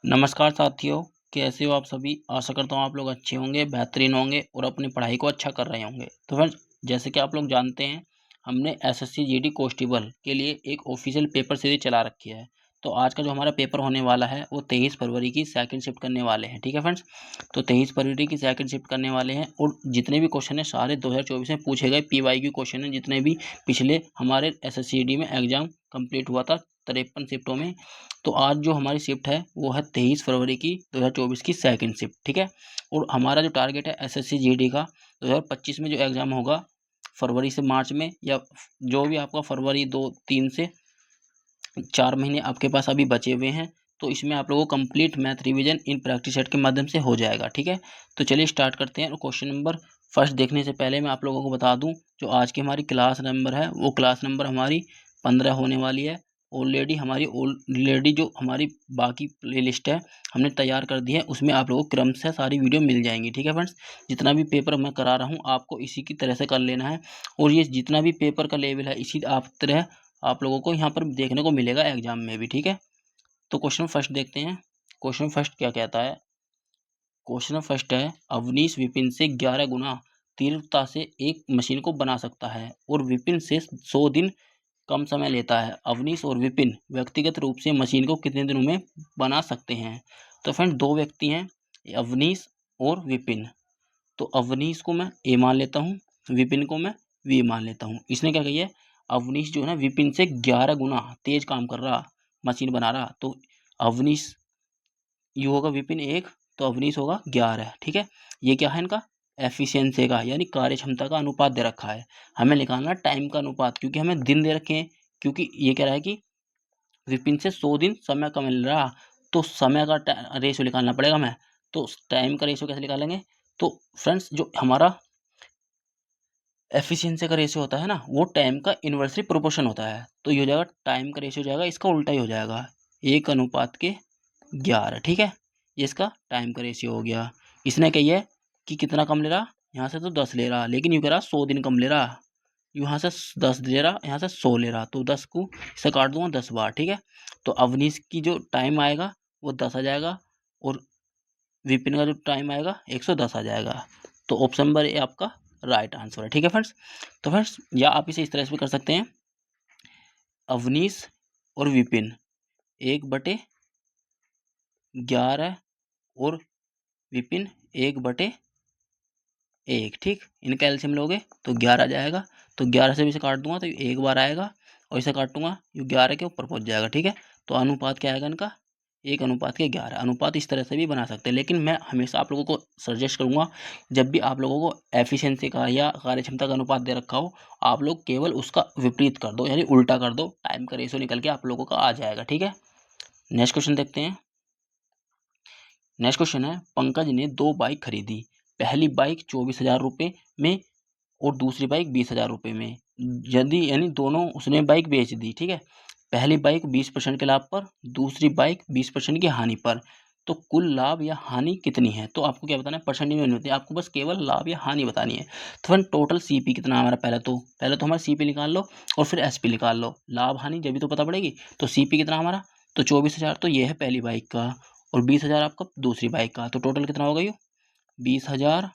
नमस्कार साथियों, कैसे हो आप सभी। आशा करता हूँ आप लोग अच्छे होंगे, बेहतरीन होंगे और अपनी पढ़ाई को अच्छा कर रहे होंगे। तो फ्रेंड्स, जैसे कि आप लोग जानते हैं, हमने एसएससी जीडी कांस्टेबल के लिए एक ऑफिशियल पेपर सीरीज चला रखी है। तो आज का जो हमारा पेपर होने वाला है वो 23 फरवरी की सेकंड शिफ्ट करने वाले हैं। ठीक है फ्रेंड्स, तो 23 फरवरी की सेकंड शिफ्ट करने वाले हैं और जितने भी क्वेश्चन हैं सारे 2024 में पूछे गए PYQ क्वेश्चन हैं, जितने भी पिछले हमारे एसएससी जीडी में एग्जाम कंप्लीट हुआ था 53 शिफ्टों में। तो आज जो हमारी शिफ्ट है वो है 23 फरवरी की 2024 की सेकंड शिफ्ट। ठीक है, और हमारा जो टारगेट है एसएससी जीडी का 2025 में जो एग्ज़ाम होगा फरवरी से मार्च में, या जो भी आपका फरवरी 2-3 से 4 महीने आपके पास अभी बचे हुए हैं, तो इसमें आप लोगों को complete math revision in practice set के माध्यम से हो जाएगा। ठीक है, तो चलिए स्टार्ट करते हैं। और क्वेश्चन नंबर फर्स्ट देखने से पहले मैं आप लोगों को बता दूं, जो आज की हमारी क्लास नंबर है वो क्लास नंबर हमारी 15 होने वाली है। ऑलरेडी जो हमारी बाकी प्लेलिस्ट है हमने तैयार कर दी है, उसमें आप लोगों को क्रम से सारी वीडियो मिल जाएंगी। ठीक है फ्रेंड्स, जितना भी पेपर मैं करा रहा हूँ आपको इसी की तरह से कर लेना है, और ये जितना भी पेपर का लेवल है इसी आप तरह आप लोगों को यहाँ पर देखने को मिलेगा एग्जाम में भी। ठीक है, तो क्वेश्चन फर्स्ट देखते हैं। क्वेश्चन फर्स्ट क्या कहता है। क्वेश्चन फर्स्ट है, अवनीश विपिन से 11 गुना तीव्रता से एक मशीन को बना सकता है और विपिन से 100 दिन कम समय लेता है। अवनीश और विपिन व्यक्तिगत रूप से मशीन को कितने दिनों में बना सकते हैं। तो फ्रेंड, दो व्यक्ति हैं, अवनीश और विपिन। तो अवनीश को मैं ए मान लेता हूँ, विपिन को मैं वी मान लेता हूँ। इसने क्या कही है, अवनीश जो है ना विपिन से 11 गुना तेज काम कर रहा, मशीन बना रहा। तो अवनीश यू होगा विपिन 1, तो अवनीश होगा 11। ठीक है, ये क्या है इनका एफिशिएंसी का यानी कार्य क्षमता का अनुपात दे रखा है। हमें निकालना टाइम का अनुपात, क्योंकि हमें दिन दे रखे हैं। क्योंकि ये कह रहा है कि विपिन से 100 दिन समय कम मिल रहा, तो समय का रेशियो निकालना पड़ेगा हमें। तो टाइम का रेशियो कैसे निकालेंगे। तो फ्रेंड्स, जो हमारा एफिशिएंसी का रेशियो होता है ना, वो टाइम का इन्वर्सली प्रोपोर्शन होता है। तो ये हो जाएगा टाइम का रेशियो हो जाएगा, इसका उल्टा ही हो जाएगा 1:11। ठीक है, ये इसका टाइम का रेशियो हो गया। इसने कही है कि कितना कम ले रहा, यहाँ से तो 10 ले रहा, लेकिन यूँ कह रहा 100 दिन कम ले रहा। यहाँ से 10 ले रहा, यहाँ से 100 ले रहा, तो 10 को इसे काट दूंगा 10 बार। ठीक है, तो अवनीश की जो टाइम आएगा वो 10 आ जाएगा, और विपिन का जो टाइम आएगा 110 आ जाएगा। तो ऑप्शन नंबर ए आपका राइट आंसर है। ठीक है फ्रेंड्स, तो फ्रेंड्स या आप इसे इस तरह से भी कर सकते हैं, अवनीश और विपिन 1/11 और विपिन 1/1। ठीक, इनका एलसीएम लोगे तो 11 आ जाएगा। तो 11 से भी इसे काट दूंगा तो एक बार आएगा, और इसे काटूंगा ये 11 के ऊपर पहुंच जाएगा। ठीक है, तो अनुपात क्या आएगा इनका 1:11। अनुपात इस तरह से भी बना सकते हैं, लेकिन मैं हमेशा आप लोगों को सजेस्ट करूंगा, जब भी आप लोगों को एफिशिएंसी का या कार्यक्षमता का अनुपात दे रखा हो, आप लोग केवल उसका विपरीत कर दो, यानी उल्टा कर दो। टाइम का रेशियो निकल के आप लोगों का आ जाएगा। ठीक है, नेक्स्ट क्वेश्चन देखते हैं। नेक्स्ट क्वेश्चन है, पंकज ने 2 बाइक खरीदी। पहली बाइक 24,000 रुपये में और दूसरी बाइक 20,000 रुपये में। यदि यानी दोनों उसने बाइक बेच दी। ठीक है, पहली बाइक 20% के लाभ पर, दूसरी बाइक 20% की हानि पर। तो कुल लाभ या हानि कितनी है। तो आपको क्या बताना है, परसेंटेज में नहीं होती, आपको बस केवल लाभ या हानि बतानी है। तो फिर टोटल सीपी कितना हमारा, पहले तो हमारा सीपी निकाल लो और फिर एसपी निकाल लो। लाभ हानि जब भी तो पता पड़ेगी। तो सीपी कितना हमारा, तो 24,000 तो ये है पहली बाइक का, और 20,000 आपका दूसरी बाइक का। तो टोटल कितना होगा ये 20,000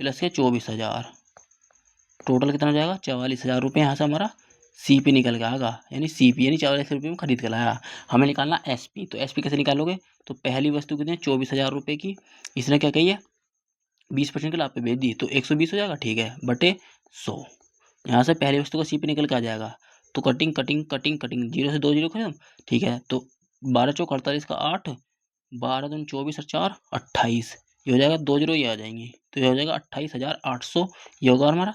प्लस के 24,000, टोटल कितना हो जाएगा 44,000 रुपये। यहाँ से हमारा सीपी निकल के आएगा, यानी सीपी यानी 44,000 में खरीद के लाया। हमें निकालना एसपी, तो एसपी कैसे निकालोगे। तो पहली वस्तु कितनी है 24,000 रुपये की, इसने क्या कही है 20% के लाभ पे बेच दी, तो 120 हो जाएगा। ठीक है, बटे 100। यहाँ से पहली वस्तु का सीपी निकल के आ जाएगा। तो कटिंग कटिंग कटिंग कटिंग, 0 से 2 जीरो खत्म। ठीक है, तो 12 चौक 48 का 8, 12 दूनी 24 और 4 28, ये हो जाएगा 2 जीरो, ये आ जाएंगे, तो ये हो जाएगा 28,800। ये होगा हमारा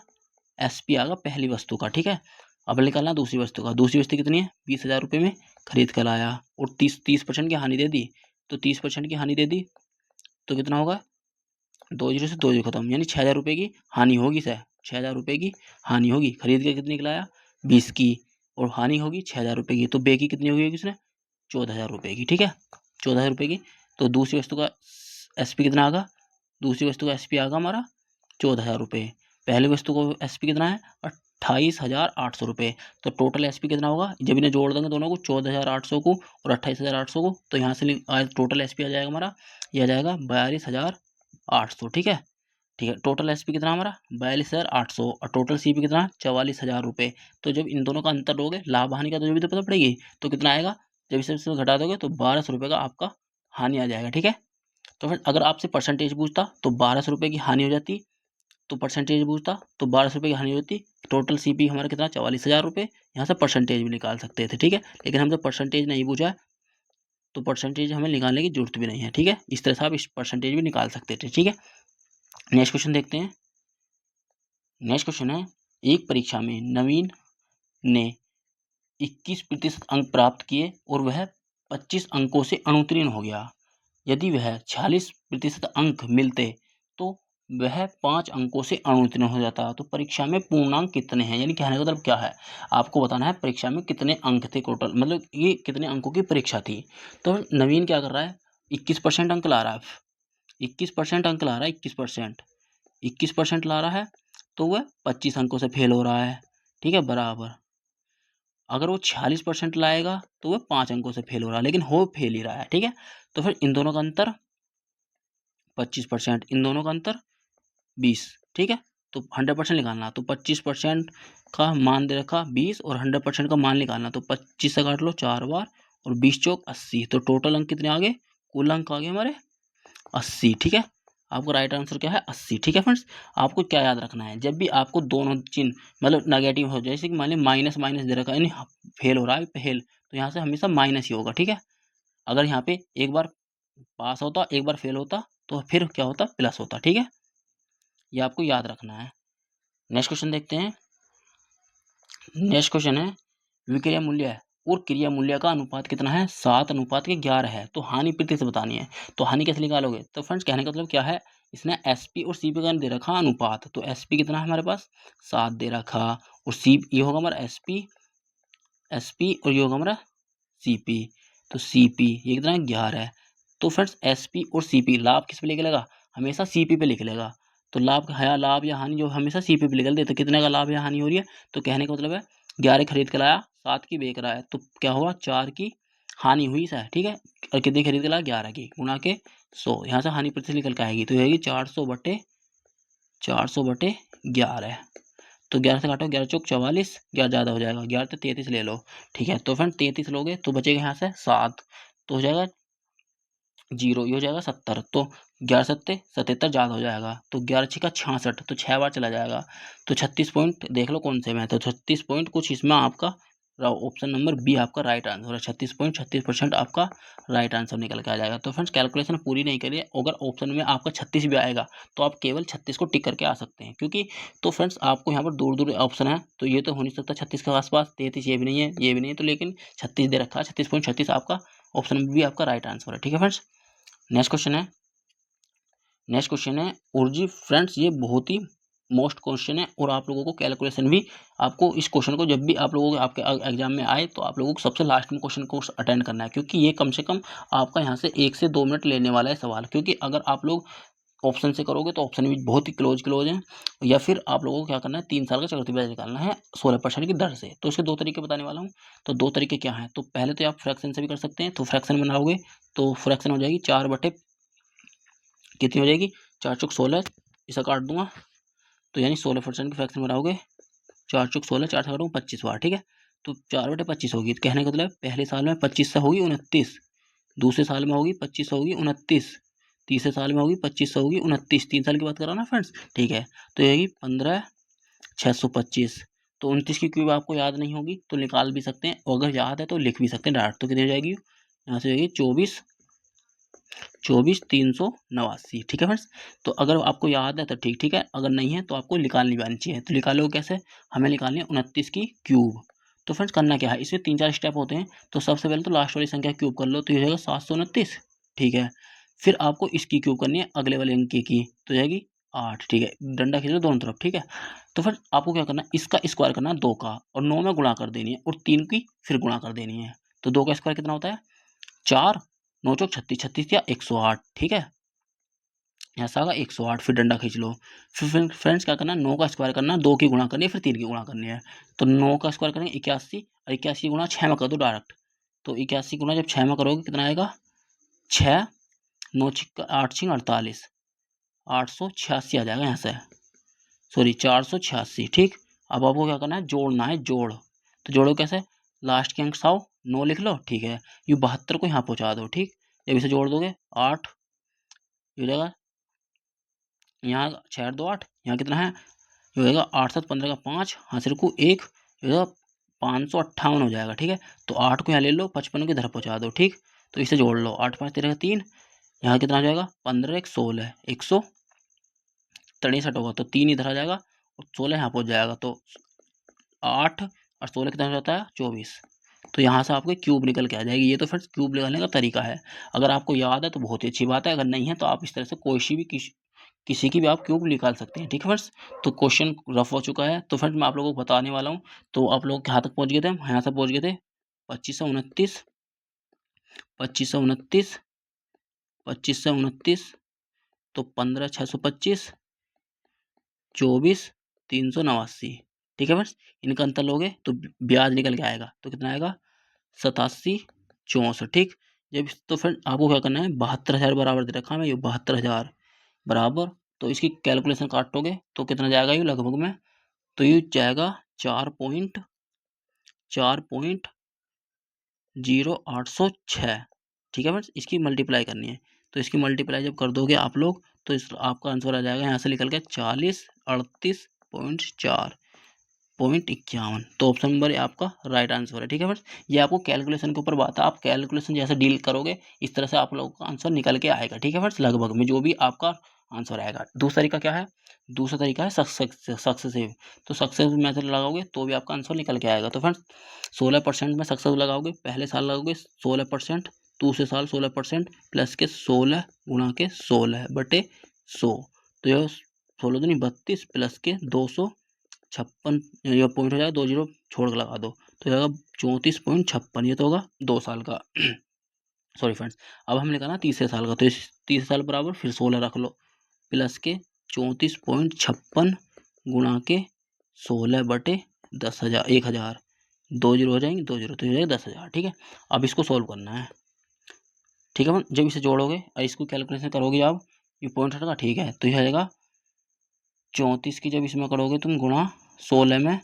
एसपी आएगा पहली वस्तु का। ठीक है, अब निकालना दूसरी वस्तु का। दूसरी वस्तु कितनी है 20,000 रुपये में खरीद कर लाया, और 30% की हानि दे दी। तो 30% की हानि दे दी तो कितना होगा, 2 जीरो से 2 जीरो खत्म, यानी 6,000 रुपये की हानि होगी सर। 6,000 रुपये की हानि होगी, खरीद के कितनी लाया 20 की, और हानि होगी 6,000 रुपये की। तो बे की कितनी होगी उसने 14,000 रुपये की। ठीक है, 14,000 रुपये की। तो दूसरी वस्तु का एसपी कितना आगा, दूसरी वस्तु का एसपी आगा हमारा 14,000 रुपये। पहली वस्तु को एसपी कितना है 28,800 रुपये। तो टोटल एसपी कितना होगा, जब इन्हें जोड़ देंगे दोनों को, 14,800 को और 28,800 को, तो यहाँ से टोटल एसपी आ जाएगा हमारा, ये आ जाएगा 42,800। ठीक है, ठीक है। टोटल एसपी कितना हमारा 42,800 और टोटल सीपी कितना 44,000 रुपये। तो जब इन दोनों का अंतर दोगे, लाभ हानि का तो जो भी तो पता पड़ेगी, तो कितना आएगा, जब इसे इसमें घटा दोगे तो 1,200 रुपये का आपका हानि आ जाएगा। ठीक है, तो फिर अगर आपसे परसेंटेज पूछता तो 1,200 रुपये की हानि हो जाती, तो परसेंटेज पूछता तो 1,200 रुपये की हानि होती। टोटल सीपी हमारा कितना 44,000 रुपये। यहाँ से परसेंटेज भी निकाल सकते थे। ठीक है, लेकिन हमसे परसेंटेज नहीं पूछा है, तो परसेंटेज हमें निकालने की जरूरत भी नहीं है। ठीक है, इस तरह से आप इस परसेंटेज भी निकाल सकते थे। ठीक है, नेक्स्ट क्वेश्चन देखते हैं। नेक्स्ट क्वेश्चन है, एक परीक्षा में नवीन ने 21% अंक प्राप्त किए और वह 25 अंकों से अनुत्तीर्ण हो गया। यदि वह 46% अंक मिलते तो वह 5 अंकों से अनुत्तीर्ण हो जाता। तो परीक्षा में पूर्णांक कितने हैं, यानी कहने का मतलब क्या है, आपको बताना है परीक्षा में कितने अंक थे टोटल, मतलब ये कितने अंकों की परीक्षा थी। तो नवीन क्या कर रहा है, 21% अंक ला रहा है, 21% अंक ला रहा है, 21% ला रहा है, तो वह 25 अंकों से फेल हो रहा है। ठीक है, बराबर अगर वो 46% लाएगा तो वह 5 अंकों से फेल हो रहा है, लेकिन हो फेल ही रहा है। ठीक है, तो फिर इन दोनों का अंतर 25%, इन दोनों का अंतर 20। ठीक है, तो 100% निकालना, तो 25% का मान दे रखा 20 और 100% का मान निकालना, तो 25 से काट लो 4 बार और 20 चौक 80। तो टोटल अंक कितने आ गए, कुल अंक आ गए हमारे 80। ठीक है, आपका राइट आंसर क्या है 80। ठीक है फ्रेंड्स, आपको क्या याद रखना है, जब भी आपको दोनों चिन्ह मतलब नेगेटिव हो, जैसे कि मान लीजिए माइनस माइनस दे रखा है, यानी फेल हो रहा है फेल, तो यहाँ से हमेशा माइनस ही होगा। ठीक है, अगर यहाँ पे एक बार पास होता एक बार फेल होता तो फिर क्या होता प्लस होता। ठीक है, ये आपको याद रखना है। नेक्स्ट क्वेश्चन देखते हैं। नेक्स्ट क्वेश्चन है, विक्रिया मूल्य और क्रिया मूल्य का अनुपात कितना है, 7:11 है। तो हानि प्रति से बतानी है, तो हानि कैसे निकालोगे, तो फ्रेंड्स कहने का मतलब क्या है, इसने एसपी और सीपी का दे रखा अनुपात, तो एसपी कितना है हमारे पास 7 दे रखा, और सी ये होगा हमारा एसपी और ये होगा हमारा सीपी, तो सीपी ये कितना है 11 है। तो फ्रेंड्स एसपी और सीपी लाभ किस पे लिख लेगा, हमेशा सीपी पे लिख लेगा। तो लाभ या हानि जो हमेशा सीपी पे लिख लेते, तो कितने का लाभ या हानि हो रही है, तो कहने का मतलब है 11 खरीद के लाया 7 की बेच रहा है, तो क्या हुआ 4 की हानि हुई सर। ठीक है, और कितनी खरीद के लाया 11 की, गुणा के 100, यहाँ से हानि प्रति निकल के आएगी, तो ये 400/11। तो 11 से काटो, 11 चौक 44, 11 ज़्यादा हो जाएगा, 11 तो 33 ले लो। ठीक है, तो फ्रेंड 33 लोगे तो बचेगा यहाँ से 7, तो हो जाएगा 0, ये हो जाएगा 70, तो 11 सत्ते 77 ज़्यादा हो जाएगा, तो 11 छिका 66, तो 6 बार चला जाएगा, तो 36 पॉइंट देख लो कौन से में है, तो 36 पॉइंट कुछ इसमें आपका ऑप्शन नंबर बी आपका राइट आंसर है। 36% आपका राइट आंसर निकल के आ जाएगा। तो फ्रेंड्स कैलकुलेशन पूरी नहीं करिए, अगर ऑप्शन में आपका 36 भी आएगा तो आप केवल 36 को टिक करके आ सकते हैं, क्योंकि तो फ्रेंड्स आपको यहाँ पर दूर दूर ऑप्शन है, तो ये तो हो नहीं सकता 36 के आसपास, 33 ये भी नहीं है, ये भी नहीं है, तो लेकिन 36 दे रखा है, 36.36 आपका ऑप्शन नंबर बी आपका राइट आंसर है। ठीक है फ्रेंड्स, नेक्स्ट क्वेश्चन है उर्जी। फ्रेंड्स ये बहुत ही मोस्ट क्वेश्चन है, और आप लोगों को कैलकुलेशन भी, आपको इस क्वेश्चन को जब भी आप लोगों के आपके एग्जाम में आए तो आप लोगों को सबसे लास्ट में क्वेश्चन को अटेंड करना है, क्योंकि ये कम से कम आपका यहाँ से 1 से 2 मिनट लेने वाला है सवाल, क्योंकि अगर आप लोग ऑप्शन से करोगे तो ऑप्शन भी बहुत ही क्लोज है, या फिर आप लोगों को क्या करना है 3 साल का चक्रवृद्धि ब्याज निकालना है 16% की दर से। तो इसके 2 तरीके बताने वाला हूँ। तो 2 तरीके क्या हैं, तो पहले तो आप फ्रैक्शन से भी कर सकते हैं, तो फ्रैक्शन बनाओगे तो फ्रैक्शन हो जाएगी 4 बटे कितनी हो जाएगी 4 चौक 16, इसे काट दूंगा, तो यानी 16% की फ्रैक्शन बनाओगे, 4 चौक 16, 4 से काटूंगा 25 बार। ठीक है, तो 4/25 होगी, तो कहने का मतलब पहले साल में 25 से होगी 29, दूसरे साल में होगी 25 से होगी 29, तीसरे साल में होगी 25 से होगी 29, 3 साल की बात कर रहा ना फ्रेंड्स। ठीक है, तो ये 15,625, तो 29 की क्यूब आपको याद नहीं होगी तो निकाल भी सकते हैं, और अगर याद है तो लिख भी सकते हैं डायरेक्ट, तो कितनी हो जाएगी यहाँ से होगी 24,389। ठीक है फ्रेंड्स, तो अगर आपको याद है तो ठीक है, अगर नहीं है तो आपको निकालनी भी आनी चाहिए। तो निकालो कैसे, हमें निकालनी है 29 की क्यूब। तो फ्रेंड्स करना क्या है, इसमें 3-4 स्टेप होते हैं, तो सबसे पहले तो लास्ट वाली संख्या क्यूब कर लो, तो ये हो जाएगा 729। ठीक है, फिर आपको इसकी क्यूब करनी है अगले वाले अंक की, तो जाएगी 8। ठीक है, डंडा खींच लो दोनों तरफ। ठीक है, तो फिर आपको क्या करना है, इसका स्क्वायर करना है 2 का, और 9 में गुणा कर देनी है, और 3 की फिर गुणा कर देनी है। तो 2 का स्क्वायर कितना होता है 4, 9 चौक 36, 36 या 108। ठीक है, यहाँ से आगा 108, फिर डंडा खींच लो। फिर फ्रेंड्स क्या करना है, 9 का स्क्वायर करना है, 2 की गुणा करनी है, फिर 3 की गुणा करनी है। तो 9 का स्क्वायर करेंगे 81, और 81 गुणा 6 में कर दो डायरेक्ट। तो 81 गुणा जब 6 में करोगे कितना आएगा, 6, 9 छिक्का 8 छिंग 48, 886 आ जाएगा यहाँ से, सॉरी 486। ठीक, अब आपको क्या करना है, जोड़ना है, जोड़। तो जोड़ो कैसे, लास्ट के अंक 100, 9 लिख लो, ठीक है। ये 72 को यहाँ पहुँचा दो। ठीक, जब इसे जोड़ दोगे 8 ये हो जाएगा, यहाँ 6 8 2 8, यहाँ कितना है, ये हो जाएगा 8 7 15 का 5, हासिल को 1, ये हो जाएगा 558 हो जाएगा। ठीक है, तो 8 को यहाँ ले लो, 55 को इधर पहुँचा दो। ठीक, तो इसे जोड़ लो, 8 5 13 का 3, यहाँ कितना आ जाएगा, 15 1 16, 163 होगा, तो 3 इधर आ जाएगा और 16 यहाँ पहुँच जाएगा। तो 8 और 16 कितना हो जाता है, 24। तो यहाँ से आपके क्यूब निकल के आ जाएगी। ये तो फ्रेंड्स क्यूब निकालने का तरीका है। अगर आपको याद है तो बहुत ही अच्छी बात है, अगर नहीं है तो आप इस तरह से कोई भी किसी की भी आप क्यूब निकाल सकते हैं। ठीक है फ्रेंड्स, तो क्वेश्चन रफ हो चुका है। तो फ्रेंड्स मैं आप लोगों को बताने वाला हूँ। तो आप लोग कहाँ तक पहुँच गए थे, हम यहाँ से पहुँच गए थे 2529, 2529, 2529, तो 15 625, 24 389। ठीक है फ्रेंड्स, इनका अंतर लोगे तो ब्याज निकल के आएगा। तो कितना आएगा, 87 64। ठीक, जब तो फिर आपको क्या करना है, 72,000 बराबर दे रखा है, ये 72,000 बराबर, तो इसकी कैलकुलेशन काटोगे तो कितना जाएगा ये लगभग में, तो ये जाएगा 4.0806। ठीक है फ्रेंड्स, इसकी मल्टीप्लाई करनी है। तो इसकी मल्टीप्लाई जब कर दोगे आप लोग तो इस आपका आंसर आ जाएगा यहाँ से निकल के 4038.51। तो ऑप्शन नंबर ये आपका राइट आंसर है। ठीक है फ्रेंड्स, ये आपको कैलकुलेशन के ऊपर बात है, आप कैलकुलेशन जैसे डील करोगे इस तरह से आप लोगों का आंसर निकल के आएगा। ठीक है फ्रेंड्स, लगभग में जो भी आपका आंसर आएगा। दूसरा तरीका क्या है, दूसरा तरीका है सक्सेसिव। तो सक्सेसिव मेथड लगाओगे तो भी आपका आंसर निकल के आएगा। तो फ्रेंड्स 16% में सक्सेस लगाओगे, पहले साल लगाओगे 16%, दूसरे साल 16% प्लस के 16 गुणा के 16 बटे 100, तो यह 16 दूनी 32 प्लस के 256, ये पॉइंट हो जाएगा, 2 जीरो छोड़ कर लगा दो तो जाएगा 34.56। ये तो होगा 2 साल का सॉरी फ्रेंड्स। अब हमने कहा ना तीसरे साल का, तो इस तीसरे साल बराबर फिर 16 रख लो प्लस के 34.56 गुणा के 16 बटे 10,000, 1,000, 2 जीरो हो जाएंगे, 2 जीरो तो हो जाएगा 10,000। ठीक है, अब इसको सोल्व करना है। ठीक है, जब इसे जोड़ोगे और इसको कैलकुलेशन करोगे आप, ये पॉइंट हटेगा। ठीक है, तो ये हो जाएगा 34 की जब इसमें करोगे तुम गुणा 16 में,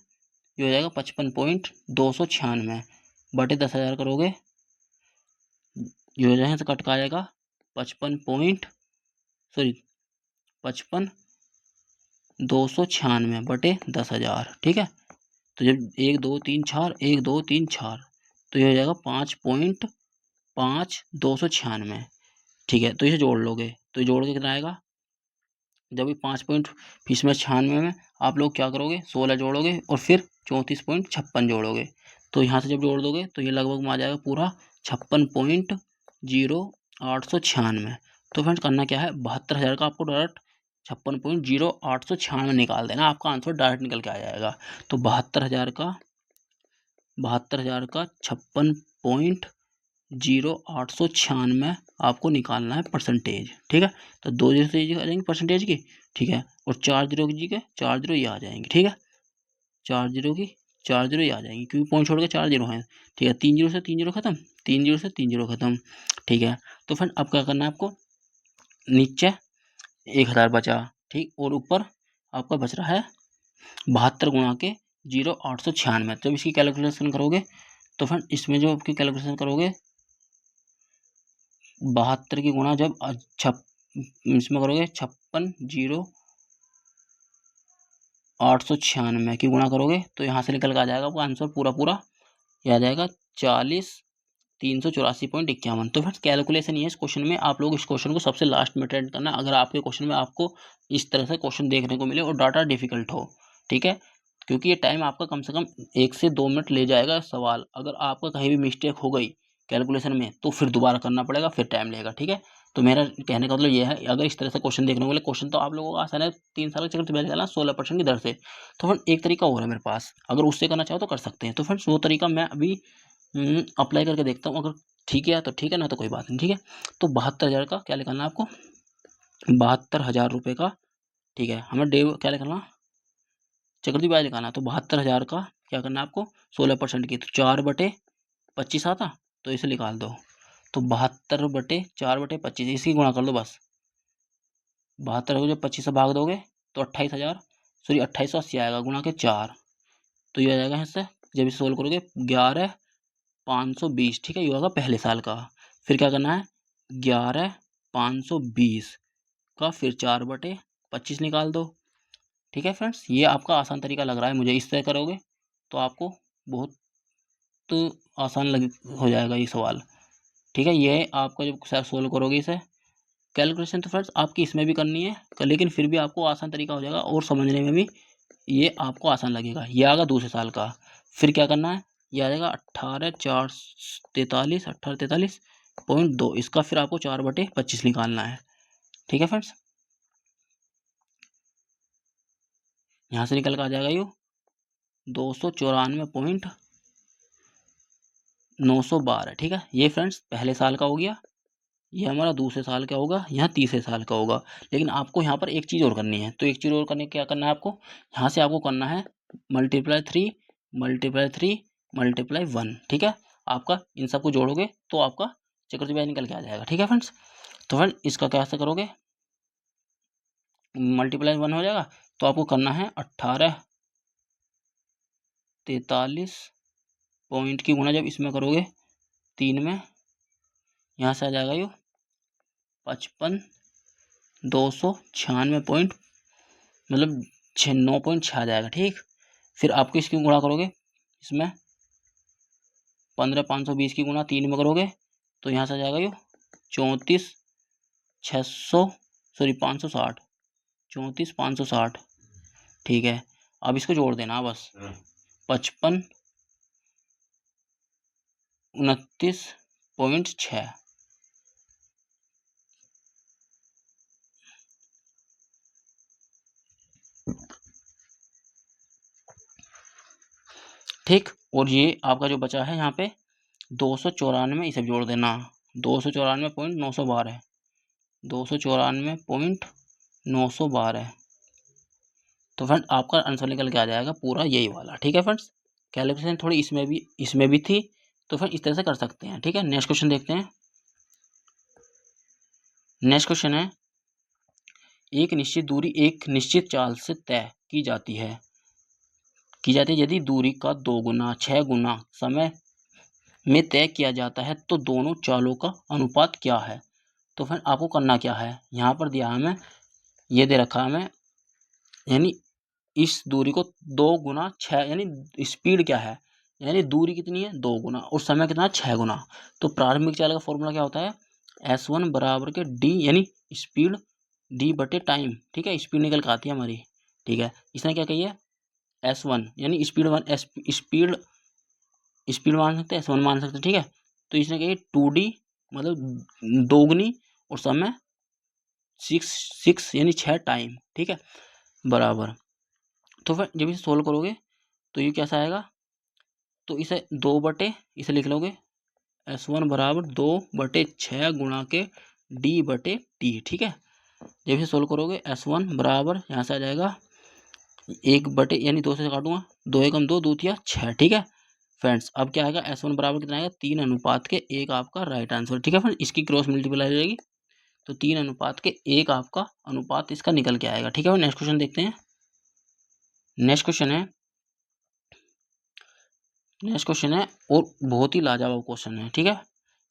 ये हो जाएगा 55.296 बटे 10,000 करोगे, ये हो जाएगा तो कट का आएगा 55.296 बटे 10,000। ठीक है, तो जब 1 2 3 4 1 2 3 4, तो ये हो जाएगा 5.5296। ठीक है, तो इसे जोड़ लोगे तो जोड़ के कितना आएगा, जब ये 5.96 में आप लोग क्या करोगे, 16 जोड़ोगे और फिर 34.56 जोड़ोगे, तो यहाँ से जब जोड़ दोगे तो ये लगभग में आ जाएगा पूरा 56.0896। तो फ्रेंड्स करना क्या है, 72,000 का आपको डायरेक्ट 56.0896 निकाल देना, आपका आंसर डायरेक्ट निकल के आ जाएगा। तो 72,000 का 56.0896 आपको निकालना है परसेंटेज। ठीक है, तो 2 जीरो से आ जाएंगे परसेंटेज की। ठीक है, और 4 जीरो की जी के 4 जीरो ये आ जाएंगे। ठीक है, 4 जीरो की 4 जीरो ये आ जाएंगी क्योंकि पॉइंट छोड़ के 4 जीरो हैं। ठीक है, 3 जीरो से 3 जीरो खत्म, 3 जीरो से 3 जीरो खत्म। ठीक है, तो फ्रेंड अब क्या करना है आपको, नीचे 1,000 बचा, ठीक, और ऊपर आपका बच रहा है 72 गुणा के 0,896। जब इसकी कैलकुलेशन करोगे तो फ्रेंड इसमें जो आपकी कैलकुलेशन करोगे 72 की गुणा जब इसमें करोगे 56,00896 की गुणा करोगे तो यहाँ से निकल के आ जाएगा आपका आंसर पूरा यह आ जाएगा 40,384.51। तो फ्रेंड्स कैलकुलेशन ये है इस क्वेश्चन में। आप लोग इस क्वेश्चन को सबसे लास्ट में अटेंड करना अगर आपके क्वेश्चन में आपको इस तरह से क्वेश्चन देखने को मिले और डाटा डिफिकल्ट हो। ठीक है, क्योंकि ये टाइम आपका कम से कम 1 से 2 मिनट ले जाएगा सवाल। अगर आपका कहीं भी मिस्टेक हो गई कैलकुलेशन में तो फिर दोबारा करना पड़ेगा, फिर टाइम लगेगा। ठीक है, तो मेरा कहने का मतलब ये है, अगर इस तरह से क्वेश्चन देखने को मिले, क्वेश्चन तो आप लोगों का आसान है, 3 साल के चक्कर में निकालना 16% की दर से। तो फ्रेंड एक तरीका और है मेरे पास, अगर उससे करना चाहो तो कर सकते हैं। तो फ्रेंड्स वो तरीका मैं अभी अप्लाई करके देखता हूँ, अगर ठीक है तो ठीक है, ना तो कोई बात नहीं। ठीक है, तो 72,000 का क्या निकालना है आपको, 72,000 रुपये का, ठीक है। हमें डे क्या निकालना, चक्रवृद्धि ब्याज निकालना। तो 72,000 का क्या करना है आपको, 16% की, तो 4/25 आता, तो इसे निकाल दो। तो 72/4/25 इसकी गुणा कर दो बस। 72 को जब 25 से भाग दोगे तो 2880 आएगा, गुणा के 4, तो ये आ जाएगा यहाँ से। जब इसे सोल्व करोगे 11,520, ठीक है, ये होगा पहले साल का। फिर क्या करना है, 11,520 का फिर 4/25 निकाल दो, ठीक है फ्रेंड्स। ये आपका आसान तरीका लग रहा है मुझे, इस तरह करोगे तो आपको बहुत आसान लग हो जाएगा ये सवाल, ठीक है। ये आपका जब सोल्व करोगे इसे, कैलकुलेशन तो फ्रेंड्स आपकी इसमें भी करनी है, लेकिन फिर भी आपको आसान तरीका हो जाएगा और समझने में भी ये आपको आसान लगेगा। ये आएगा दूसरे साल का। फिर क्या करना है, ये आ जाएगा 18,443.2, इसका फिर आपको 4/25 निकालना है, ठीक है फ्रेंड्स। यहाँ से निकल कर आ जाएगा ये 294.912, ठीक है। ये फ्रेंड्स पहले साल का हो गया, ये हमारा दूसरे साल का होगा, यहाँ तीसरे साल का होगा। लेकिन आपको यहाँ पर एक चीज़ और करनी है, तो एक चीज़ और करने क्या करना है आपको, यहाँ से आपको करना है ×3 × 3 × 1, ठीक है। आपका इन सबको जोड़ोगे तो आपका चक्रवृद्धि ब्याज निकल के आ जाएगा, ठीक है फ्रेंड्स। तो फ्रेंड इसका कैसे करोगे, ×1 हो जाएगा, तो आपको करना है 1843 पॉइंट की गुणा जब इसमें करोगे 3 में, यहाँ से आ जाएगा ये 55,296 पॉइंट, मतलब 9.6 आ जाएगा, ठीक। फिर आपको इसकी गुणा करोगे इसमें 15,520 की गुणा 3 में करोगे तो यहाँ से आ जाएगा ये 34,560, ठीक है। अब इसको जोड़ देना बस, 55,29.6, ठीक। और ये आपका जो बचा है यहाँ पे 294, इसे जोड़ देना, 294.912, 294.912। तो फ्रेंड आपका आंसर निकल के आ जाएगा पूरा यही वाला, ठीक है फ्रेंड्स। कैलकुलेशन थोड़ी इसमें भी थी, तो फिर इस तरह से कर सकते हैं, ठीक है। नेक्स्ट क्वेश्चन देखते हैं। नेक्स्ट क्वेश्चन है, एक निश्चित दूरी एक निश्चित चाल से तय की जाती है यदि दूरी का 2 गुना 6 गुना समय में तय किया जाता है तो दोनों चालों का अनुपात क्या है। तो फिर आपको करना क्या है, यहाँ पर दिया हमें, ये दे रखा है हमें, यानी इस दूरी को 2 गुना 6, यानी स्पीड क्या है, यानी दूरी कितनी है 2 गुना और समय कितना है 6 गुना। तो प्रारंभिक चाल का फॉर्मूला क्या होता है, S1 बराबर के D, यानी स्पीड D/टाइम, ठीक है। स्पीड निकल के आती है हमारी, ठीक है। इसने क्या कही है, S1 यानी स्पीड मान सकते हैं, S1 मान सकते हैं, ठीक है। तो इसने कही 2D मतलब दोगुनी और समय 6 यानी 6 टाइम, ठीक है, बराबर। तो फिर जब इसे सोल्व करोगे तो ये कैसा आएगा, तो इसे इसे लिख लोगे S1 बराबर 2/6 गुणा के D/T, ठीक है। जब इसे सोल्व करोगे S1 बराबर यहाँ से आ जाएगा 1 यानी 2 से काटूंगा, 2 एकम 2, 2 तिया 6, ठीक है फ्रेंड्स। अब क्या आएगा, S1 बराबर कितना आएगा, 3:1 आपका राइट आंसर, ठीक है फ्रेंड्स। इसकी क्रॉस मल्टीप्लाई हो जाएगी तो 3:1 आपका अनुपात इसका निकल के आएगा, ठीक है। नेक्स्ट क्वेश्चन देखते हैं। नेक्स्ट क्वेश्चन है और बहुत ही लाजवाब क्वेश्चन है, ठीक है।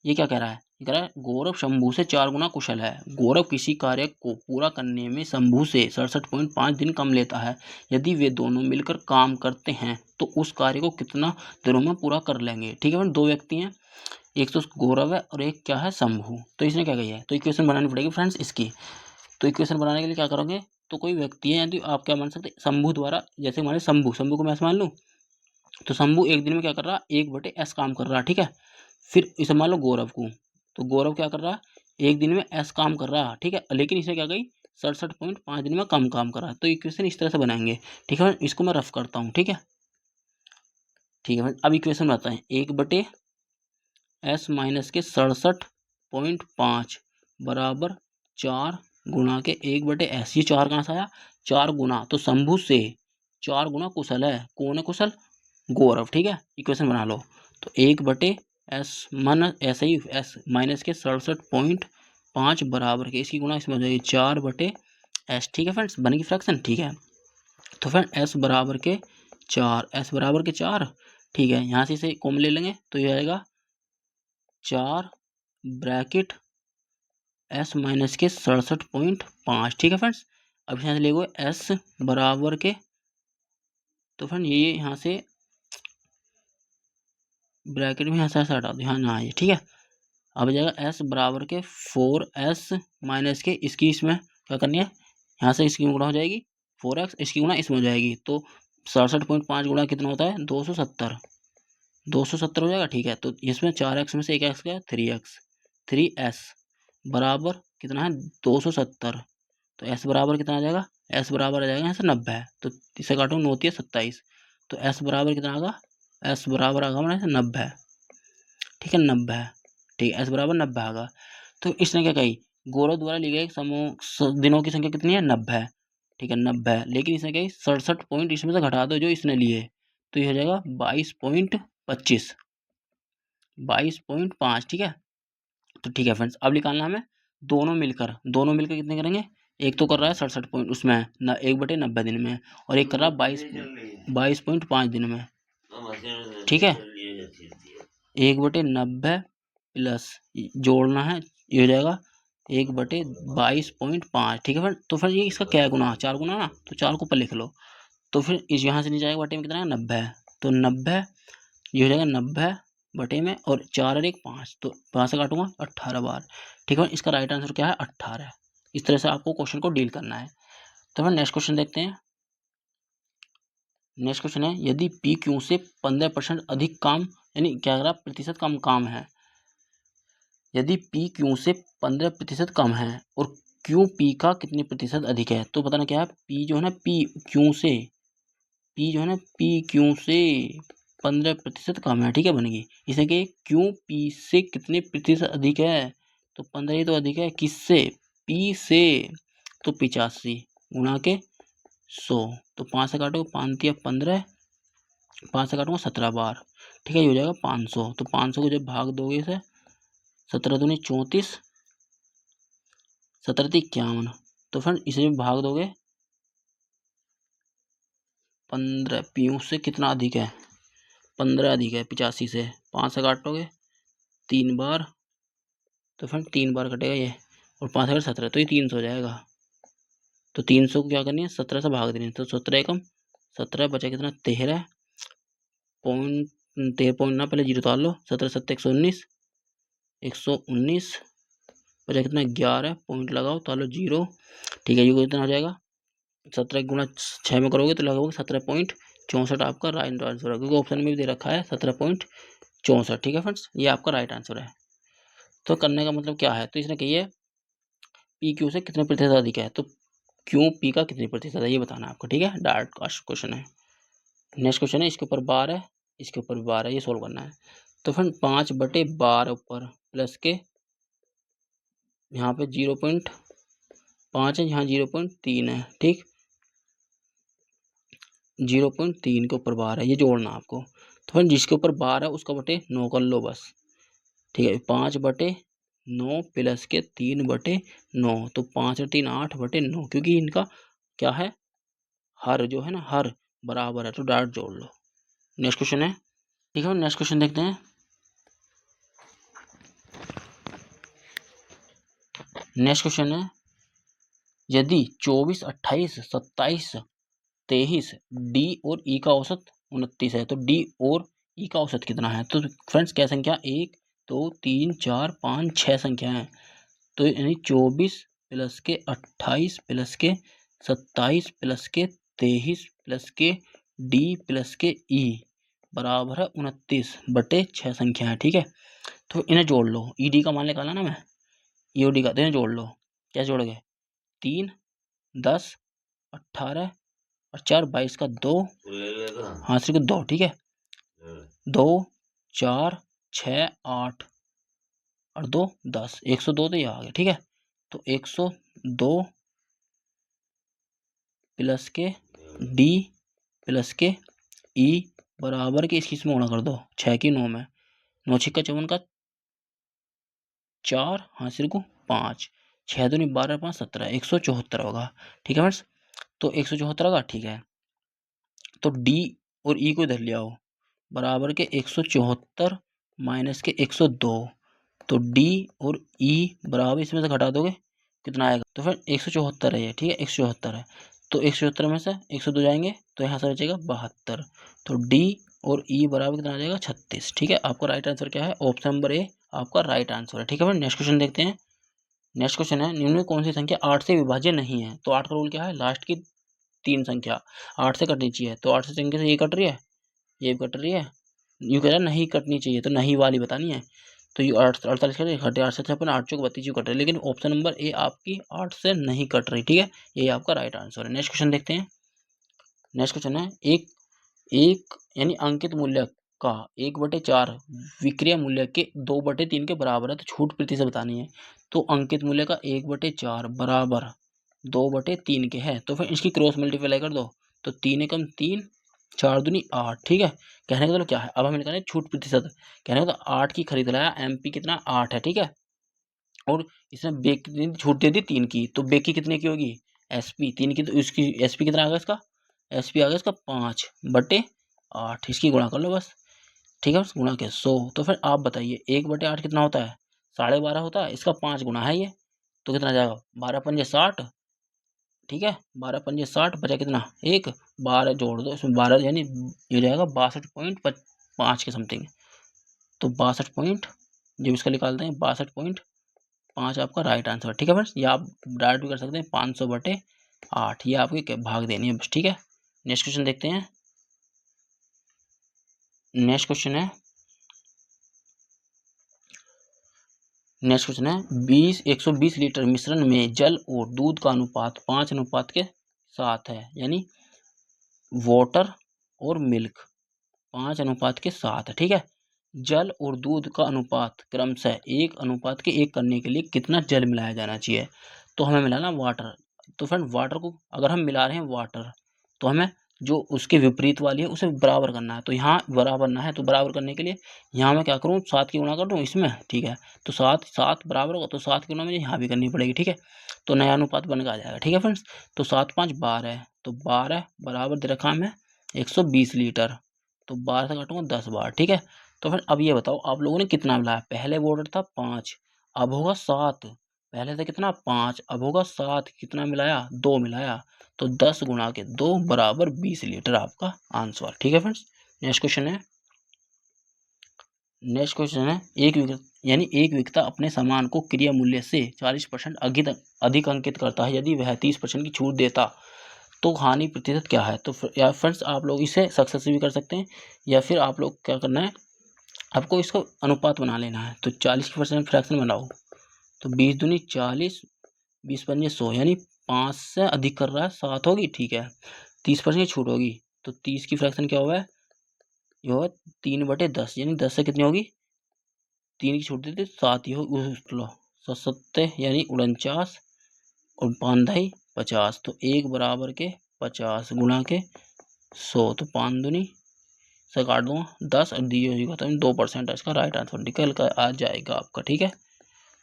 ये क्या कह रहा है, ये कह रहा है गौरव शंभू से 4 गुना कुशल है। गौरव किसी कार्य को पूरा करने में शंभू से 67.5 दिन कम लेता है। यदि वे दोनों मिलकर काम करते हैं तो उस कार्य को कितना दिनों में पूरा कर लेंगे, ठीक है। दो व्यक्ति हैं, एक तो गौरव है और एक क्या है शंभू। तो इसने क्या कही है, तो इक्वेशन बनानी पड़ेगी फ्रेंड्स इसकी। तो इक्वेशन बनाने के लिए क्या करोगे, तो कोई व्यक्ति है यदि आप क्या मान सकते हैं, शंभू द्वारा, जैसे हमारे शंभू को मैं ऐसे मान लूँ, तो शंभू एक दिन में क्या कर रहा है, 1/S काम कर रहा है, ठीक है। फिर इसे मान लो गौरव को, तो गौरव क्या कर रहा है, एक दिन में S काम कर रहा है, ठीक है, लेकिन इसे क्या गई 67.5 दिन में कम काम कर रहा है। तो इक्वेशन इस तरह से बनाएंगे, ठीक है। इसको मैं रफ करता हूँ, ठीक है, ठीक है। अब इक्वेशन बनाते हैं, 1/S माइनस के 67.5 बराबर 4 गुणा के 1/s। ये 4 कहाँ से आया? 4 गुना, तो शंभू से 4 गुना कुशल है। कौन है कुशल? गौरव। ठीक है, इक्वेशन बना लो। तो 1/s मन ऐसे ही s माइनस के 67.5 बराबर के, इसकी गुणा इसमें हो जाएगी 4/s। ठीक है फ्रेंड्स, बनेगी फ्रैक्शन। ठीक है, तो फ्रेंड s बराबर के 4, s बराबर के 4। ठीक है, यहाँ से इसे कॉमन ले लेंगे तो ये आएगा 4 ब्रैकेट s माइनस के 67.5। ठीक है फ्रेंड्स, अब यहाँ से ले s बराबर के, तो फ्रेंड ये यहाँ से ब्रैकेट में यहाँ से हटा दो, यहाँ ना आए। ठीक है, अब जाएगा s बराबर के 4s माइनस के, इसकी इसमें क्या करनी है, यहाँ से इसकी गुणा हो जाएगी 4x, इसकी गुणा इसमें हो जाएगी, तो 67.5 गुणा कितना होता है? 270। 270 हो जाएगा। ठीक है, तो इसमें 4x में से एक x गया, 3x, 3s बराबर कितना है? 270। तो s बराबर कितना आ जाएगा? s बराबर आ जाएगा यहाँ से 90। तो इसे काटो, 9 × 27, तो s बराबर कितना आएगा? s बराबर आएगा हमारे 90। ठीक है, 90। ठीक है, s बराबर 90 आएगा। तो इसने क्या कही? गौरव द्वारा ली गई समूह दिनों की संख्या कितनी है? 90। ठीक है, 90, लेकिन इसने कही 67 पॉइंट इसमें से घटा दो जो इसने लिए, तो ये हो जाएगा 22.25, 22.5। ठीक है, तो ठीक है फ्रेंड्स, अब निकालना हमें दोनों मिलकर कितने करेंगे? एक तो कर रहा है 67 पॉइंट उसमें 1/90 दिन में, और एक कर रहा है 22.5 दिन में। ठीक है, 1/90 प्लस जोड़ना है, ये हो जाएगा 1/22.5। ठीक है फ्रेंड, तो फिर ये इसका क्या है? गुना, 4 गुना ना, तो 4 को ऊपर लिख लो। तो फिर इस यहाँ से नीचे जाएगा, बटे में कितना है? 90। तो 90 ये हो जाएगा 90 बटे में, और 4 और 1 5, तो 5 से काटूंगा 18 बार। ठीक है, इसका राइट आंसर क्या है? 18। इस तरह से आपको क्वेश्चन को डील करना है। तो फिर नेक्स्ट क्वेश्चन देखते हैं। नेक्स्ट क्वेश्चन है, यदि पी क्यू से 15% अधिक काम, यानी क्या कह रहा, प्रतिशत कम काम है। यदि पी क्यू से 15% कम है और क्यू पी का कितने प्रतिशत अधिक है, तो बताना क्या है? पी जो है ना, पी क्यू से, पी जो है ना, पी क्यू से 15% कम है। ठीक है, बनेगी इसे कि क्यू पी से कितने प्रतिशत अधिक है, तो 15 ही तो अधिक है, किससे? पी से, तो 85 गुणा के 100, तो 5 से काटोगे 5 × 15, 5 से काटूंगा 17 बार। ठीक है, ये हो जाएगा 500। तो 500 को जब भाग दोगे इसे, 17 दूनी 34, 17 × 51, तो फ्रेंड इसे जब भाग दोगे 15, पी से कितना अधिक है? 15 अधिक है 85 से, 5 से काटोगे 3 बार, तो फ्रेंड 3 बार कटेगा ये, और 5 अगर 17, तो ये 300 हो जाएगा। तो 300 को क्या करनी है? 17 से भाग देनी है, तो 17 एकम 17, बचा कितना? 13 पॉइंट, 13 पॉइंट ना, पहले जीरो उतार लो, 17 7 119, 119 बचा कितना? 11 पॉइंट लगाओ, उतार लो 0। ठीक है, ये कितना हो जाएगा? 17 गुणा 6 में करोगे तो लगाओगे 17.64 आपका राइट आंसर है, क्योंकि ऑप्शन में भी दे रखा है 17.64। ठीक है फ्रेंड्स, ये आपका राइट आंसर है। तो करने का मतलब क्या है? तो इसने कही है पी क्यू से कितने प्रतिशत अधिक है, तो क्यू पी का कितने प्रतिशत है ये बताना है आपको। ठीक है, डायरेक्ट क्वेश्चन है। नेक्स्ट क्वेश्चन है, इसके ऊपर बार है, इसके ऊपर भी बार है, ये सोल्व करना है। तो फ्रेंड 5/12 ऊपर प्लस के, यहाँ पे 0.5 है, यहाँ 0.3 है। ठीक, 0.3 के ऊपर बार है, ये जोड़ना आपको। तो फ्रेंड जिसके ऊपर बार है उसका बटे 9 कर लो बस। ठीक है, 5/9 प्लस के 3/9, तो 5 और 3 8/9, क्योंकि इनका क्या है? हर जो है ना, हर बराबर है, तो डायरेक्ट जोड़ लो। नेक्स्ट क्वेश्चन है। ठीक है, नेक्स्ट क्वेश्चन देखते हैं। नेक्स्ट क्वेश्चन है, यदि 24 28 27 23 डी और ई का औसत 29 है, तो डी और ई का औसत कितना है? तो फ्रेंड्स क्या संख्या? 1 2 3 4 5 6 संख्या है, तो यानी 24 प्लस के 28 प्लस के 27 प्लस के 23 प्लस के डी प्लस के ई बराबर है 29/6 संख्या है। ठीक है, तो इन्हें जोड़ लो। ई डी का मान निकाला ना मैं, ई ओ डी का, तो इन्हें जोड़ लो। क्या जोड़ोगे? 3 10 18 और 4 22 का 2, हाँ सिर्फ 2। ठीक है, 2 4 6 8 और 2 10, 102, तो ये आ गया। ठीक है, तो 102 प्लस के डी प्लस के ई बराबर के इसकी इसमें गुणा कर दो, 6 की 9 में, 9 छिक्का 54 का 4, हासिल को 5, 6 दूनी 12 5 17, 174 होगा। ठीक है फ्रेंड्स, तो 174 होगा। ठीक है, तो डी और ई को इधर ले आओ, बराबर के 174 माइनस के 102, तो डी और ई बराबर इसमें से घटा दोगे कितना आएगा, तो फिर 174 है ये। ठीक है, 174 है, तो 174 में से 102 जाएंगे तो यहाँ से बचेगा 72, तो डी और ई बराबर कितना आ जाएगा 36। ठीक है, आपका राइट आंसर क्या है, ऑप्शन नंबर ए आपका राइट आंसर है। ठीक है फ्रेंड, नेक्स्ट क्वेश्चन देखते हैं। नेक्स्ट क्वेश्चन है, निम्न में कौन सी संख्या 8 से विभाज्य नहीं है। तो 8 का रूल क्या है, लास्ट की 3 संख्या 8 से कटनी चाहिए, तो 8 से संख्या से ये कट रही है, ये भी कट रही है, यूँ कह रहा है नहीं कटनी चाहिए, तो नहीं वाली बतानी है। तो ये 48 कट रही है, 8 से 56, 8 चौक 32 कट रही है, लेकिन ऑप्शन नंबर ए आपकी 8 से नहीं कट रही। ठीक है, ये आपका राइट आंसर है। नेक्स्ट क्वेश्चन देखते हैं। नेक्स्ट क्वेश्चन है, एक यानी अंकित मूल्य का 1/4 विक्रय मूल्य के 2/3 के बराबर है, तो छूट प्रतिशत बतानी है। तो अंकित मूल्य का 1/4 बराबर 2/3 के है, तो फिर इसकी क्रॉस मल्टीप्लाई कर दो, तो 3 एकम 3, 4 दूनी 8। ठीक है, कहने का मतलब क्या है, अब हमें निकालना है छूट प्रतिशत। कहने का तो 8 की खरीद लाया, एमपी कितना 8 है। ठीक है, और इसमें बे की छूट दे दी 3 की, तो बे की कितने की होगी, एसपी 3 की, तो इसकी एसपी कितना आ गया इसका, एसपी आ गया इसका 5/8, इसकी गुणा कर लो बस। ठीक है, बस गुणा के 100, तो फिर आप बताइए 1/8 कितना होता है, 12.5 होता है, इसका 5 गुना है ये, तो कितना जाएगा 12 पंजे 60। ठीक है, 12 पंजे 60, बचा कितना एक, 12 जोड़ दो इसमें 12, यानी ये जाएगा 62.5 के समथिंग, तो 62 पॉइंट, जब इसका निकालते हैं 62.5 आपका राइट आंसर। ठीक है फ्रेंड्स, ये आप डायरेक्ट भी कर सकते हैं, 500/8, ये आपके भाग देनी है बस। ठीक है, नेक्स्ट क्वेश्चन देखते हैं। नेक्स्ट क्वेश्चन है, नेक्स्ट क्वेश्चन है 120 लीटर मिश्रण में जल और दूध का अनुपात 5 अनुपात के साथ है, यानी वाटर और मिल्क 5 अनुपात के साथ है। ठीक है, जल और दूध का अनुपात क्रमशः 1 अनुपात के 1 करने के लिए कितना जल मिलाया जाना चाहिए। तो हमें मिलाना वाटर, तो फ्रेंड वाटर को अगर हम मिला रहे हैं वाटर, तो हमें जो उसके विपरीत वाली है उसे बराबर करना है, तो यहाँ बराबर ना है, तो बराबर करने के लिए यहाँ मैं क्या करूँ, 7 की गुणा कर दूँ इसमें। ठीक है, तो 7 बराबर होगा, तो 7 की गुणा मुझे यहाँ भी करनी पड़ेगी। ठीक है, तो नया अनुपात बन के आ जाएगा। ठीक है फ्रेंड्स, तो 7 5 12, तो 12 बराबर दे रखा हमें 120 लीटर, तो 12 से काटूंगा 10 बार। ठीक है, तो फिर अब ये बताओ आप लोगों ने कितना मिलाया, पहले वाटर था 5, अब होगा 7, पहले था कितना 5, अब होगा 7, कितना मिलाया 2 मिलाया, तो 10 गुणा के 2 बराबर 20 लीटर आपका आंसर। ठीक है फ्रेंड्स, नेक्स्ट क्वेश्चन है। नेक्स्ट क्वेश्चन है, एक विक्रेता अपने सामान को क्रय मूल्य से 40% अधिक अंकित करता है, यदि वह 30% की छूट देता तो हानि प्रतिशत क्या है। तो या फ्रेंड्स आप लोग इसे सक्सेस भी कर सकते हैं, या फिर आप लोग क्या करना है, आपको इसको अनुपात बना लेना है, तो 40% फ्रैक्शन बनाओ, तो 20 दूनी 40, 20 पंजे 100, यानी 5 से अधिक कर रहा है 7 होगी। ठीक है, 30% की छूट होगी, तो 30 की फ्रैक्शन क्या हुआ है, ये होगा 3/10, यानी 10 से कितनी होगी, 3 की छूट देते 7 ही होगी, लो 7 यानी 49, और 5 ढाई 50, तो 1 बराबर के 50 गुणा के 100, तो 5 दूनी से काट दूंगा 10 और दिए होगा, तो 2% इसका राइट आंसर निकल कर आ जाएगा आपका। ठीक है,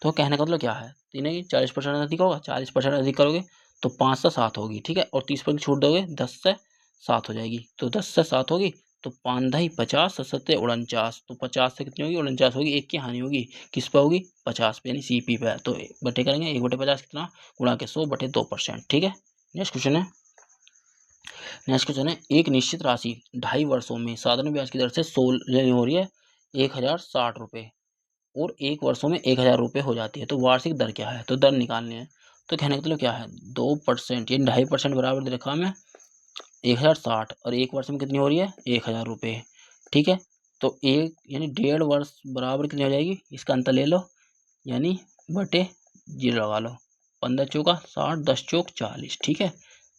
तो कहने का मतलब क्या है, तीन है 40% अधिक होगा, 40% अधिक करोगे तो 5 से 7 होगी। ठीक है, और 30% छूट दोगे 10 से 7 हो जाएगी, तो 10 से 7 होगी, तो 5 ढाई 50, 7 49, तो 50 से कितनी होगी 49 होगी, एक की हानि होगी, किस पे होगी 50 पे, यानी सीपी पे, तो बटे करेंगे 1/50 कितना, गुणा के 100/2%। ठीक है, नेक्स्ट क्वेश्चन है। नेक्स्ट क्वेश्चन है, एक निश्चित राशि 2.5 वर्षों में साधारण ब्याज की दर से 16 हो रही है 1060 रुपये, और 1 वर्षों में 1000 रुपये हो जाती है, तो वार्षिक दर क्या है, तो दर निकालनी है। तो कहने का मतलब क्या है, 2% यानी 2.5% बराबर दे रखा हमें 1060, और 1 वर्ष में कितनी हो रही है 1000 रुपये। ठीक है, तो एक यानी 1.5 वर्ष बराबर कितनी हो जाएगी, इसका अंतर ले लो, यानी बटे 0 लगा लो, 15 चौका 60, 10 चौक 40। ठीक है,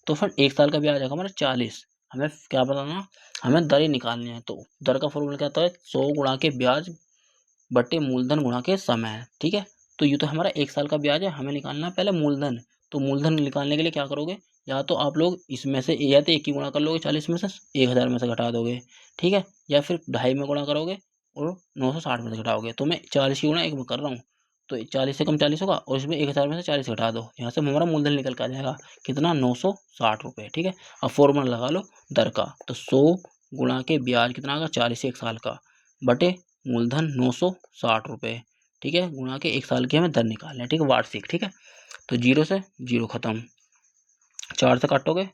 तो फिर 1 साल का ब्याज आएगा हमारा 40, हमें क्या बताना, हमें दर ही निकालनी है, तो दर का फॉर्मूला क्या होता है, 100 गुणा के ब्याज बटे मूलधन गुणा के समय। ठीक है, तो ये तो हमारा 1 साल का ब्याज है, हमें निकालना है पहले मूलधन। तो मूलधन निकालने के लिए क्या करोगे, या तो आप लोग इसमें से या तो 1 की गुणा कर लोगे 40 में से, 1000 में से घटा दोगे, ठीक है, या फिर 2.5 में गुणा करोगे और 960 में से घटाओगे। तो मैं 40 की गुणा 1 में कर रहा हूँ, तो 40 से कम 40 होगा और इसमें 1000 में से 40 घटा दो, यहाँ से हमारा मूलधन निकल के आ जाएगा कितना, 960 रुपये, ठीक है। अब फॉर्मूला लगा लो दर का, तो 100 गुणा के ब्याज कितना आएगा 40 1 साल का, बटे मूलधन 960 रुपये, ठीक है, गुणा के 1 साल की हमें दर निकालना है, ठीक है, वार्षिक, ठीक है। तो 0 से 0 खत्म, 4 से काटोगे,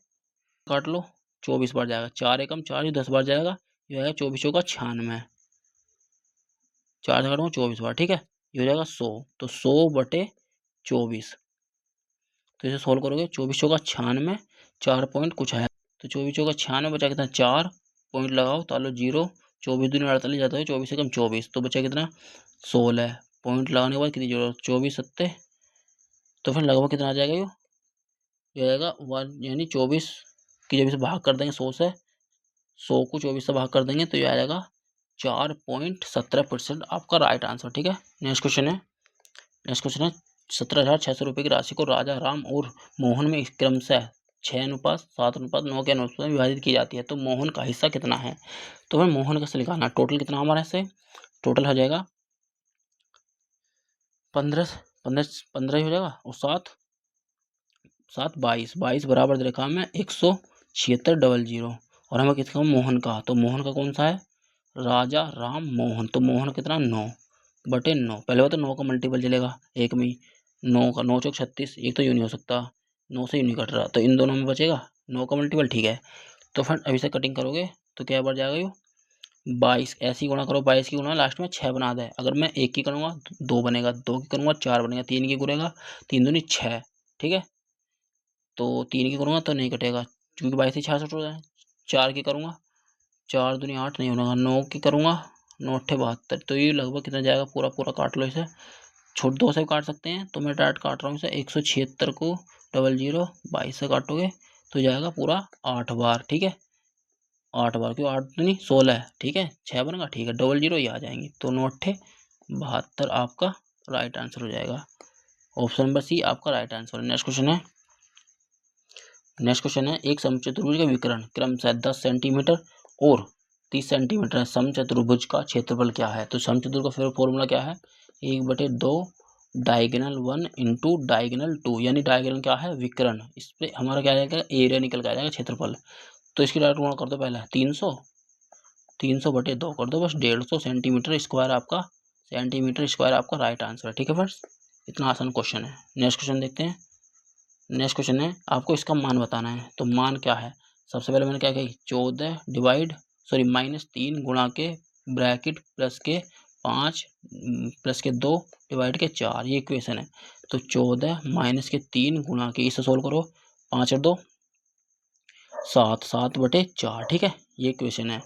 काट लो, 24 बार जाएगा, 4 एकम 4, 10 बार जाएगा, ये आएगा 24 का 96, 4 से काटूंगा 24 बार, ठीक है, ये हो जाएगा 100, तो 100 बटे 24, तो इसे सोल्व करोगे, 24 का 96, 4 पॉइंट कुछ है, तो 24 का 96 बचा कितना, 4 पॉइंट लगाओ, तालो 0, 24 दूनी 48 जाता है, 24 से कम 24, तो बचा कितना 16, पॉइंट लगाने के बाद कितनी जरूरत, 24 सत्ते, तो फिर लगभग कितना आ जाएगा, ये आएगा 1, यानी 24 की जब इसे भाग कर देंगे 100 से, 100 को 24 से भाग कर देंगे तो ये आ जाएगा 4.17% आपका राइट आंसर, ठीक है। नेक्स्ट क्वेश्चन है 17,600 रुपये की राशि को राजा राम और मोहन में क्रमशः 6:7:9 के अनुपात में विभाजित की जाती है, तो मोहन का हिस्सा कितना है। तो हमें मोहन का निकालना, टोटल कितना हमारा इससे, टोटल हो जाएगा 15 ही हो जाएगा, और 7 22 बराबर रेखा में 176 और हमें किसका, मोहन का, तो मोहन का कौन सा है, राजा राम मोहन, तो मोहन कितना 9 बटे 9, पहले तो 9 का मल्टीपल चलेगा एक में, 9 का 9 चौक 36, एक तो यूँ नहीं हो सकता, 9 से यूँ नहीं कट रहा, तो इन दोनों में बचेगा 9 का मल्टीपल, ठीक है। तो फ्रेंड अभी से कटिंग करोगे तो क्या बढ़ जाएगा, ये 22, ऐसी गुणा करो, 22 की गुणा लास्ट में 6 बना दे, अगर मैं 1 की करूँगा 2 बनेगा, 2 की करूँगा 4 बनेगा, 3 की करूँगा 3 दूनी 6, ठीक है, तो 3 की करूँगा तो नहीं कटेगा, क्योंकि 22 से 66 हो जाए, 4 की करूँगा 4 दूनी 8 नहीं होगा, 9 की करूँगा 9 8 72, तो ये लगभग कितना जाएगा, पूरा पूरा काट लो इसे, छोट 2 से भी काट सकते हैं, तो मैं डायरेक्ट काट रहा हूँ इसे, 176 को 00 22 से काटोगे तो जाएगा पूरा 8 बार, ठीक है, 8 बार, क्यों 8 दूनी 16, ठीक है, 6 बनेगा, ठीक है, 00 ये आ जाएंगी, तो 9 8 72 आपका राइट आंसर हो जाएगा, ऑप्शन नंबर सी आपका राइट आंसर। नेक्स्ट क्वेश्चन है एक समचतुर्भुज का विकर्ण क्रमशः 10 सेंटीमीटर और 30 सेंटीमीटर है, समचतुर्भुज का क्षेत्रफल क्या है। तो समचतुर्भुज का फिर फॉर्मूला क्या है, 1/2 डायगोनल 1 इंटू डायगोनल 2, यानी डायगोनल क्या है, विकर्ण, इस पर हमारा क्या आएगा, एरिया निकल के आ जाएगा, क्षेत्रफल। तो इसकी डायरेक्ट गुणा कर दो, पहले 300/2 कर दो, बस 150 सेंटीमीटर स्क्वायर आपका राइट आंसर है, ठीक है फ्रेंड्स, इतना आसान क्वेश्चन है। नेक्स्ट क्वेश्चन देखते हैं। नेक्स्ट क्वेश्चन है आपको इसका मान बताना है, तो मान क्या है, सबसे पहले मैंने क्या कही, 14 -3 गुणा के ब्रैकेट प्लस के 5 प्लस के 2 डिवाइड के 4, ये इक्वेशन है। तो 14 माइनस के 3 गुणा के, इसे सोल्व करो, 5 और 2 7, 7/4, ठीक है, ये इक्वेशन है,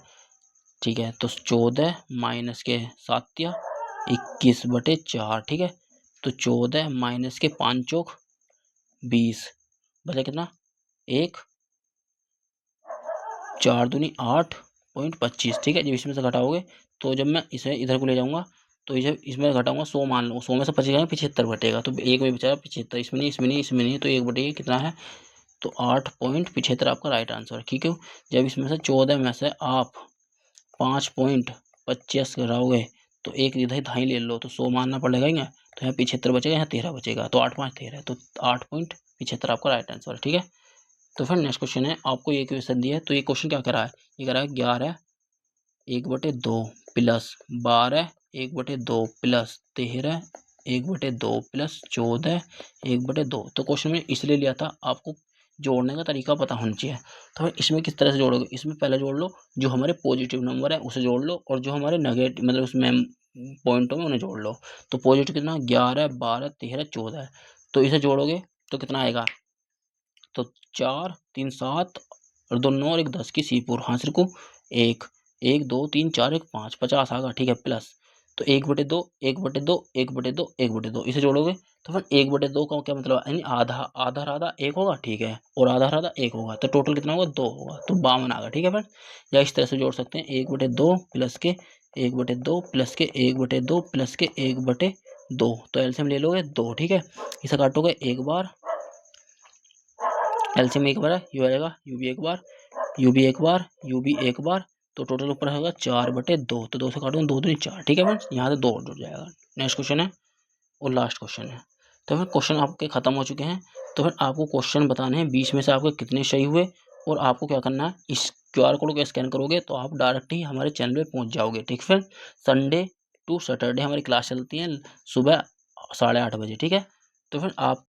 ठीक है। तो 14 माइनस के 7 21/4, ठीक है, तो 14 माइनस के 5 चौक 20, बचा कितना, 1 4 दूनी 8.25, ठीक है। जब इसमें से घटाओगे तो जब मैं इसे इधर को ले जाऊंगा तो इसे इसमें घटाऊंगा 100, मान लो 100 में से 25 जाएंगे, 75 घटेगा, तो एक में बचा 75, इसमें नहीं, तो 1/1 कितना है, तो 8.75 आपका राइट आंसर है, ठीक है। जब इसमें से 14 में से आप 5.25 घटाओगे तो एक इधर धाई ले लो, तो 100 मानना पड़ेगा, तो यहाँ 75 बचेगा, यहाँ 13 बचेगा, तो 8 5 13, तो 8.75 आपका राइट आंसर है, ठीक है। तो फिर नेक्स्ट क्वेश्चन है, आपको ये क्वेश्चन दिया है, तो ये क्वेश्चन क्या कर रहा है, ये कर रहा है 11 1/2 प्लस 12 1/2 प्लस 13 1/2 प्लस 14 1/2। तो क्वेश्चन में इसलिए लिया था, आपको जोड़ने का तरीका पता होना चाहिए। तो इसमें किस तरह से जोड़ोगे, इसमें पहले जोड़ लो जो हमारे पॉजिटिव नंबर है उसे जोड़ लो, और जो हमारे नेगेटिव मतलब उसमें पॉइंटों में उन्हें जोड़ लो। तो पॉजिटिव कितना, 11 12 13 14, तो इसे जोड़ोगे तो कितना आएगा, तो 4 3 7 और 2 9 और 1 10 की सीपुर, हासिल को 1 1 2 3 4 1 5 50 आएगा, ठीक है, प्लस तो 1/2 1/2 1/2 1/2, इसे जोड़ोगे तो फिर 1/2 का क्या मतलब है, यानी आधा आधा आधा 1 होगा, ठीक है, और आधा आधा 1 होगा, तो टोटल कितना होगा 2 होगा, तो 52 आएगा, ठीक है फ्रेंड। या इस तरह से जोड़ सकते हैं, 1/2 प्लस के 1/2 प्लस के 1/2 प्लस के 1/2 2, तो एलसीएम ले लोगे 2, ठीक है। इसे काटोगे एक बार, एलसीएम एक बार है, यू आएगा यू भी एक बार, यू भी एक बार, यू भी एक बार, तो टोटल ऊपर होगा 4/2, तो 2 से काटूंगा 2 दूनी 4, ठीक है फ्रेंड्स। यहाँ से 2 जुड़ जाएगा। नेक्स्ट क्वेश्चन है और लास्ट क्वेश्चन है। तो फिर क्वेश्चन आपके खत्म हो चुके हैं। तो फिर आपको क्वेश्चन बताने हैं 20 में से आपके कितने सही हुए, और आपको क्या करना है, इस क्यूआर कोड को स्कैन करोगे तो आप डायरेक्ट ही हमारे चैनल पे पहुंच जाओगे, ठीक है। संडे टू सैटरडे हमारी क्लास चलती है सुबह 8:30 बजे, ठीक है। तो फिर आप